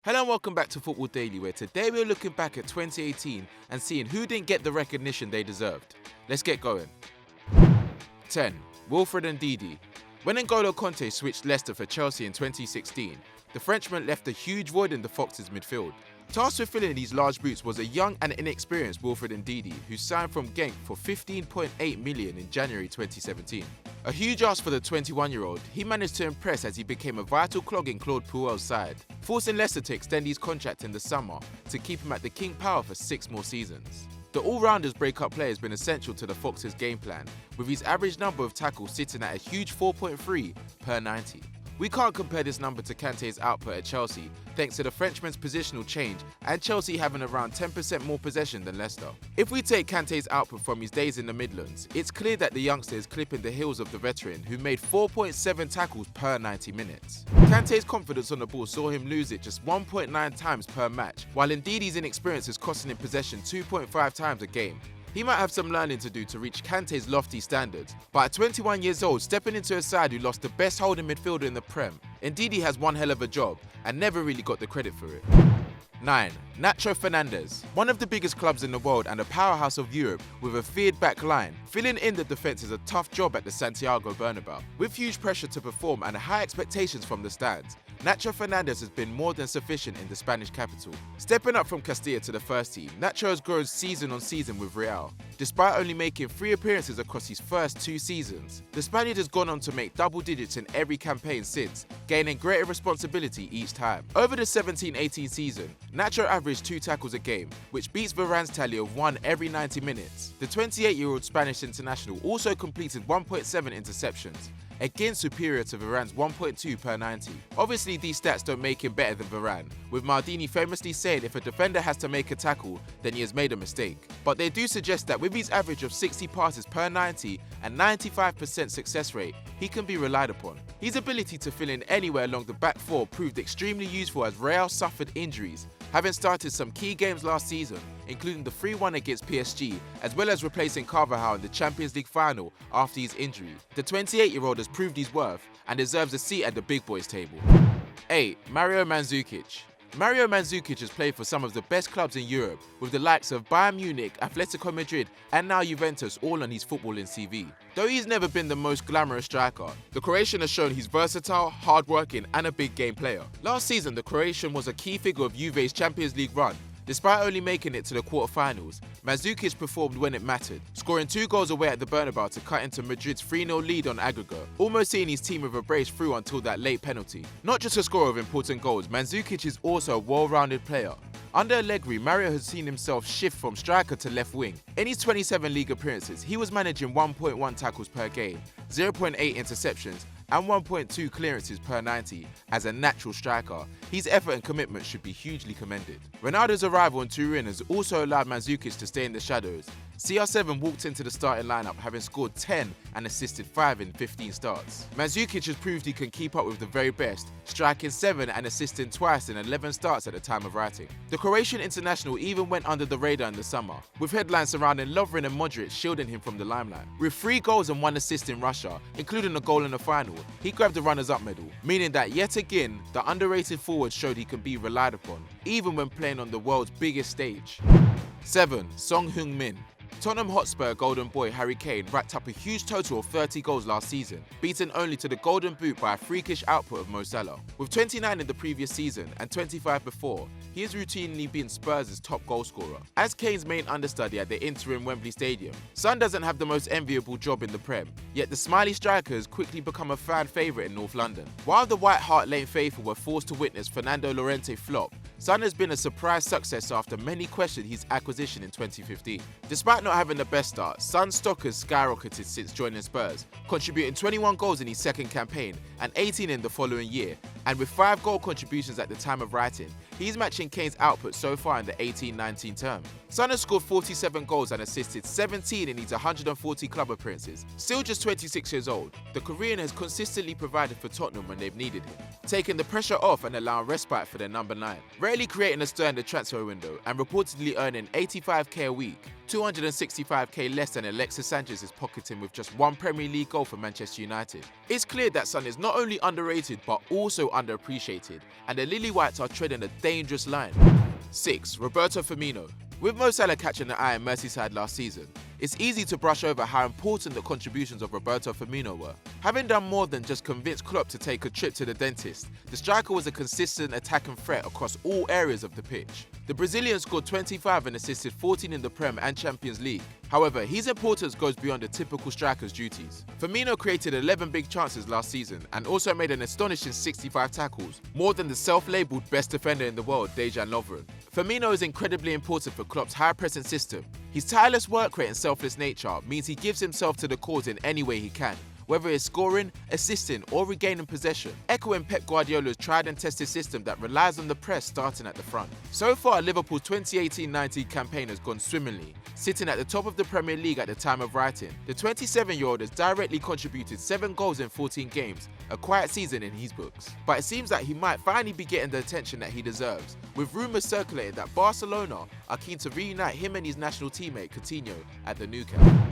Hello and welcome back to Football Daily, where today we're looking back at 2018 and seeing who didn't get the recognition they deserved. Let's get going. 10. Wilfred Ndidi. When N'Golo Kanté switched Leicester for Chelsea in 2016, the Frenchman left a huge void in the Foxes' midfield. Tasked with filling these large boots was a young and inexperienced Wilfred Ndidi, who signed from Genk for $15.8 million in January 2017. A huge ask for the 21-year-old, he managed to impress as he became a vital clog in Claude Puel's side, forcing Leicester to extend his contract in the summer to keep him at the King Power for 6 more seasons. The all-rounders break-up player has been essential to the Foxes' game plan, with his average number of tackles sitting at a huge 4.3 per 90. We can't compare this number to Kanté's output at Chelsea, thanks to the Frenchman's positional change and Chelsea having around 10% more possession than Leicester. If we take Kanté's output from his days in the Midlands, it's clear that the youngster is clipping the heels of the veteran, who made 4.7 tackles per 90 minutes. Kanté's confidence on the ball saw him lose it just 1.9 times per match, while Ndidi's inexperience is costing him possession 2.5 times a game. He might have some learning to do to reach Kanté's lofty standards, but at 21 years old, stepping into a side who lost the best holding midfielder in the Prem, Ndidi has one hell of a job and never really got the credit for it. 9. Nacho Fernandez. One of the biggest clubs in the world and a powerhouse of Europe with a feared back line, filling in the defence is a tough job at the Santiago Bernabeu. With huge pressure to perform and high expectations from the stands, Nacho Fernandez has been more than sufficient in the Spanish capital. Stepping up from Castilla to the first team, Nacho has grown season on season with Real. Despite only making 3 appearances across his first 2 seasons, the Spaniard has gone on to make double digits in every campaign since, gaining greater responsibility each time. Over the 17-18 season, Nacho averaged 2 tackles a game, which beats Varane's tally of 1 every 90 minutes. The 28-year-old Spanish international also completed 1.7 interceptions, again superior to Varane's 1.2 per 90. Obviously, these stats don't make him better than Varane, with Maldini famously saying if a defender has to make a tackle, then he has made a mistake. But they do suggest that with his average of 60 passes per 90 and 95% success rate, he can be relied upon. His ability to fill in anywhere along the back four proved extremely useful as Real suffered injuries, having started some key games last season, including the 3-1 against PSG, as well as replacing Carvajal in the Champions League final after his injury. The 28-year-old has proved his worth and deserves a seat at the big boys table. 8. Mario Mandzukic. Mario Mandzukic has played for some of the best clubs in Europe, with the likes of Bayern Munich, Atletico Madrid and now Juventus all on his footballing CV. Though he's never been the most glamorous striker, the Croatian has shown he's versatile, hard-working and a big game player. Last season, the Croatian was a key figure of Juve's Champions League run. Despite only making it to the quarterfinals, Mandzukic performed when it mattered, scoring 2 goals away at the Bernabeu to cut into Madrid's 3-0 lead on aggregate, almost seeing his team with a brace through until that late penalty. Not just a scorer of important goals, Mandzukic is also a well-rounded player. Under Allegri, Mario has seen himself shift from striker to left wing. In his 27 league appearances, he was managing 1.1 tackles per game, 0.8 interceptions, and 1.2 clearances per 90. As a natural striker, his effort and commitment should be hugely commended. Ronaldo's arrival in Turin has also allowed Mandzukic to stay in the shadows. CR7 walked into the starting lineup having scored 10 and assisted 5 in 15 starts. Mandzukic has proved he can keep up with the very best, striking 7 and assisting twice in 11 starts at the time of writing. The Croatian international even went under the radar in the summer, with headlines surrounding Lovren and Modric shielding him from the limelight. With 3 goals and 1 assist in Russia, including a goal in the final, he grabbed the runners-up medal, meaning that yet again, the underrated forward showed he can be relied upon, even when playing on the world's biggest stage. 7. Heung-min. Tottenham Hotspur Golden Boy Harry Kane racked up a huge total of 30 goals last season, beaten only to the Golden Boot by a freakish output of Mo Salah. With 29 in the previous season and 25 before, he has routinely been Spurs' top goalscorer. As Kane's main understudy at the interim Wembley Stadium, Son doesn't have the most enviable job in the Prem, yet the smiley striker has quickly become a fan favourite in North London. While the White Hart Lane faithful were forced to witness Fernando Llorente flop, Son has been a surprise success after many questioned his acquisition in 2015. Despite not having the best start, Son's stock has skyrocketed since joining Spurs, contributing 21 goals in his second campaign and 18 in the following year, and with 5 goal contributions at the time of writing, he's matching Kane's output so far in the 18-19 term. Son has scored 47 goals and assisted 17 in his 140 club appearances. Still just 26 years old, the Korean has consistently provided for Tottenham when they've needed him, taking the pressure off and allowing respite for their number 9. Rarely creating a stir in the transfer window and reportedly earning 85k a week, 165k less than Alexis Sanchez is pocketing with just one Premier League goal for Manchester United. It's clear that Son is not only underrated but also underappreciated, and the Lily Whites are treading a dangerous line. 6. Roberto Firmino. With Mo Salah catching the eye in Merseyside last season, it's easy to brush over how important the contributions of Roberto Firmino were. Having done more than just convince Klopp to take a trip to the dentist, the striker was a consistent attacking threat across all areas of the pitch. The Brazilian scored 25 and assisted 14 in the Prem and Champions League. However, his importance goes beyond the typical striker's duties. Firmino created 11 big chances last season and also made an astonishing 65 tackles, more than the self-labelled best defender in the world, Dejan Lovren. Firmino is incredibly important for Klopp's high-pressing system. His tireless work rate and selfless nature means he gives himself to the cause in any way he can, whether it's scoring, assisting, or regaining possession, echoing Pep Guardiola's tried and tested system that relies on the press starting at the front. So far, Liverpool's 2018-19 campaign has gone swimmingly, sitting at the top of the Premier League at the time of writing. The 27-year-old has directly contributed 7 goals in 14 games, a quiet season in his books. But it seems that he might finally be getting the attention that he deserves, with rumours circulating that Barcelona are keen to reunite him and his national teammate Coutinho at the Nou Camp.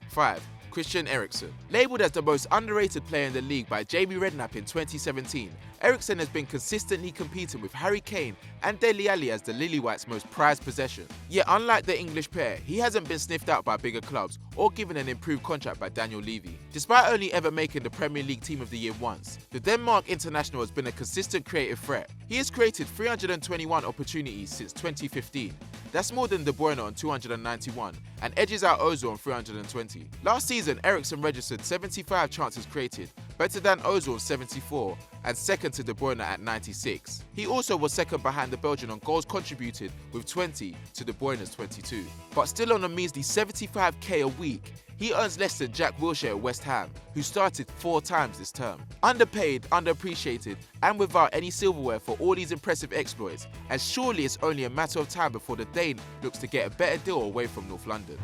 5. Christian Eriksen. Labelled as the most underrated player in the league by Jamie Redknapp in 2017, Eriksen has been consistently competing with Harry Kane and Dele Alli as the Lily Whites' most prized possession. Yet unlike the English pair, he hasn't been sniffed out by bigger clubs or given an improved contract by Daniel Levy. Despite only ever making the Premier League Team of the Year once, the Denmark international has been a consistent creative threat. He has created 321 opportunities since 2015. That's more than De Bruyne on 291 and edges out Ozil on 320. Last season, Eriksen registered 75 chances created, better than Ozil on 74 and second to De Bruyne at 96. He also was second behind the Belgian on goals contributed with 20 to De Bruyne's 22. But still on a measly 75k a week, he earns less than Jack Wilshere at West Ham, who started 4 times this term. Underpaid, underappreciated, and without any silverware for all these impressive exploits, and surely it's only a matter of time before the Dane looks to get a better deal away from North London.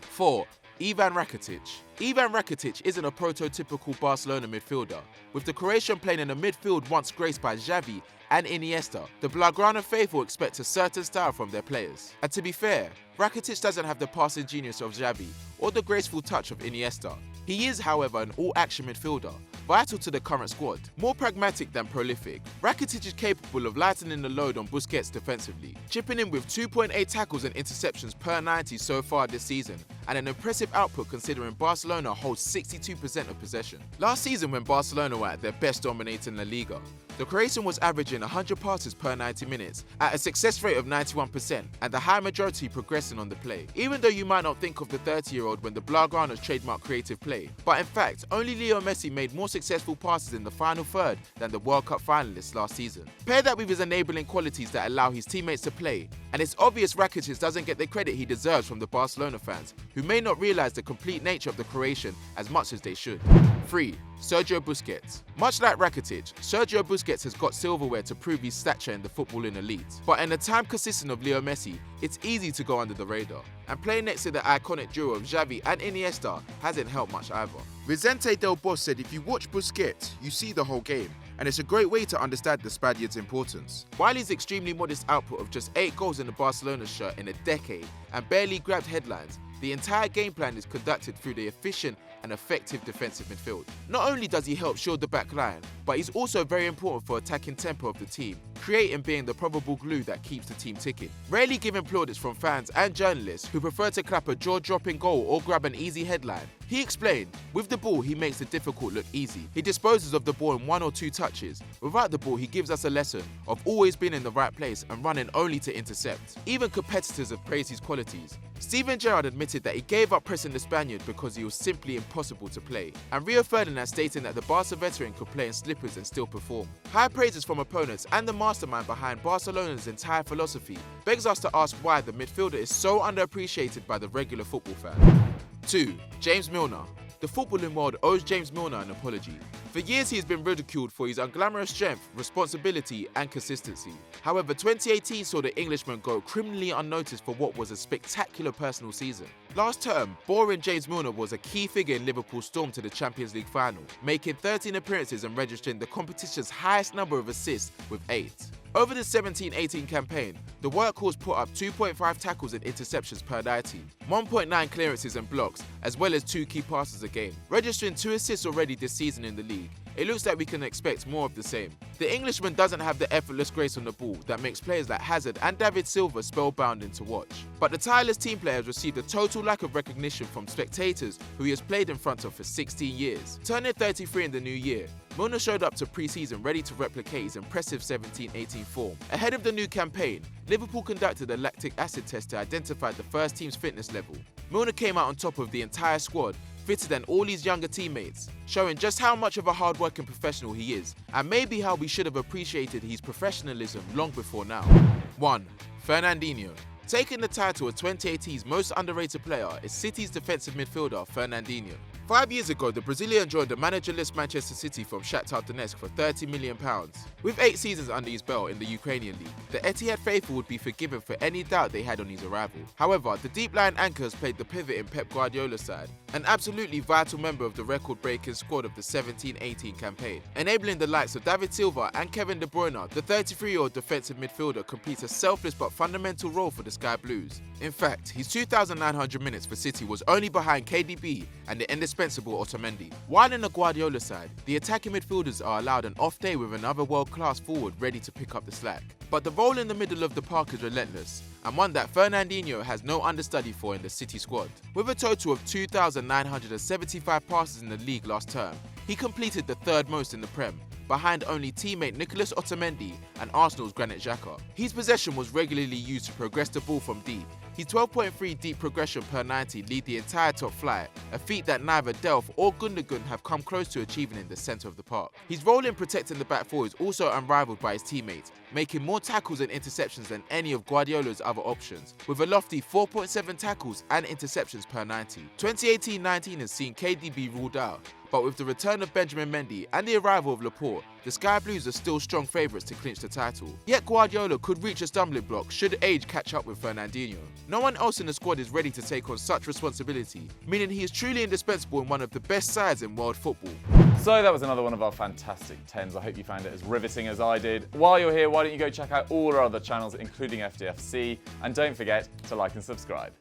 4. Ivan Rakitic. Ivan Rakitic isn't a prototypical Barcelona midfielder, with the Croatian playing in a midfield once graced by Xavi and Iniesta. The Blaugrana faithful expect a certain style from their players. And to be fair, Rakitic doesn't have the passing genius of Xavi or the graceful touch of Iniesta. He is, however, an all-action midfielder, vital to the current squad. More pragmatic than prolific, Rakitic is capable of lightening the load on Busquets defensively, chipping in with 2.8 tackles and interceptions per 90 so far this season, and an impressive output considering Barcelona holds 62% of possession. Last season, when Barcelona were at their best dominating La Liga, the Croatian was averaging 100 passes per 90 minutes at a success rate of 91% and the high majority progressing on the play. Even though you might not think of the 30-year-old when the Blaugrana's trademark creative play, but in fact, only Leo Messi made more successful passes in the final third than the World Cup finalists last season. Pair that with his enabling qualities that allow his teammates to play, and it's obvious Rakitic doesn't get the credit he deserves from the Barcelona fans, who may not realise the complete nature of the Croatian as much as they should. 3. Sergio Busquets. Much like Rakitic, Sergio Busquets has got silverware to prove his stature in the footballing elite. But in the time consistent of Leo Messi, it's easy to go under the radar. And playing next to the iconic duo of Xavi and Iniesta hasn't helped much either. Vicente Del Bosque said if you watch Busquets, you see the whole game, and it's a great way to understand the Spaniard's importance. While his extremely modest output of just 8 goals in the Barcelona shirt in a decade and barely grabbed headlines, the entire game plan is conducted through the efficient and effective defensive midfield. Not only does he help shield the back line, but he's also very important for attacking tempo of the team, creating being the probable glue that keeps the team ticking. Rarely given plaudits from fans and journalists who prefer to clap a jaw-dropping goal or grab an easy headline, he explained, with the ball he makes the difficult look easy. He disposes of the ball in 1 or 2 touches. Without the ball he gives us a lesson of always being in the right place and running only to intercept. Even competitors have praised his qualities. Steven Gerrard admitted that he gave up pressing the Spaniard because he was simply impossible to play, and Rio Ferdinand stating that the Barca veteran could play in slippers and still perform. High praises from opponents and the mastermind behind Barcelona's entire philosophy begs us to ask why the midfielder is so underappreciated by the regular football fan. 2. James Milner. The footballing world owes James Milner an apology. For years he has been ridiculed for his unglamorous strength, responsibility and consistency. However, 2018 saw the Englishman go criminally unnoticed for what was a spectacular personal season. Last term, boring James Milner was a key figure in Liverpool's storm to the Champions League final, making 13 appearances and registering the competition's highest number of assists with 8. Over the 17-18 campaign, the workhorse put up 2.5 tackles and interceptions per 90, 1.9 clearances and blocks, as well as 2 key passes a game. Registering 2 assists already this season in the league, it looks like we can expect more of the same. The Englishman doesn't have the effortless grace on the ball that makes players like Hazard and David Silva spellbinding to watch. But the tireless team player has received a total lack of recognition from spectators who he has played in front of for 16 years. Turning 33 in the new year, Milner showed up to pre-season ready to replicate his impressive 17-18 form. Ahead of the new campaign, Liverpool conducted a lactic acid test to identify the first team's fitness level. Milner came out on top of the entire squad, fitter than all his younger teammates, showing just how much of a hard-working professional he is, and maybe how we should have appreciated his professionalism long before now. 1. Fernandinho. Taking the title of 2018's most underrated player is City's defensive midfielder Fernandinho. 5 years ago, the Brazilian joined the managerless Manchester City from Shakhtar Donetsk for £30 million. With 8 seasons under his belt in the Ukrainian league, the Etihad faithful would be forgiven for any doubt they had on his arrival. However, the deep-lying anchor has played the pivot in Pep Guardiola's side, an absolutely vital member of the record-breaking squad of the 17-18 campaign. Enabling the likes of David Silva and Kevin De Bruyne, the 33-year-old defensive midfielder completes a selfless but fundamental role for the Sky Blues. In fact, his 2,900 minutes for City was only behind KDB and the indispensable Otamendi. While in the Guardiola side, the attacking midfielders are allowed an off day with another world-class forward ready to pick up the slack. But the role in the middle of the park is relentless, and one that Fernandinho has no understudy for in the City squad. With a total of 2,975 passes in the league last term, he completed the 3rd most in the Prem, behind only teammate Nicolas Otamendi and Arsenal's Granit Xhaka. His possession was regularly used to progress the ball from deep. His 12.3 deep progression per 90 lead the entire top flight, a feat that neither Delph or Gundogan have come close to achieving in the centre of the park. His role in protecting the back four is also unrivaled by his teammates, making more tackles and interceptions than any of Guardiola's other options, with a lofty 4.7 tackles and interceptions per 90. 2018-19 has seen KDB ruled out, but with the return of Benjamin Mendy and the arrival of Laporte, the Sky Blues are still strong favourites to clinch the title. Yet Guardiola could reach a stumbling block should age catch up with Fernandinho. No one else in the squad is ready to take on such responsibility, meaning he is truly indispensable in one of the best sides in world football. So that was another one of our fantastic 10s. I hope you found it as riveting as I did. While you're here, why don't you go check out all our other channels, including FDFC, and don't forget to like and subscribe.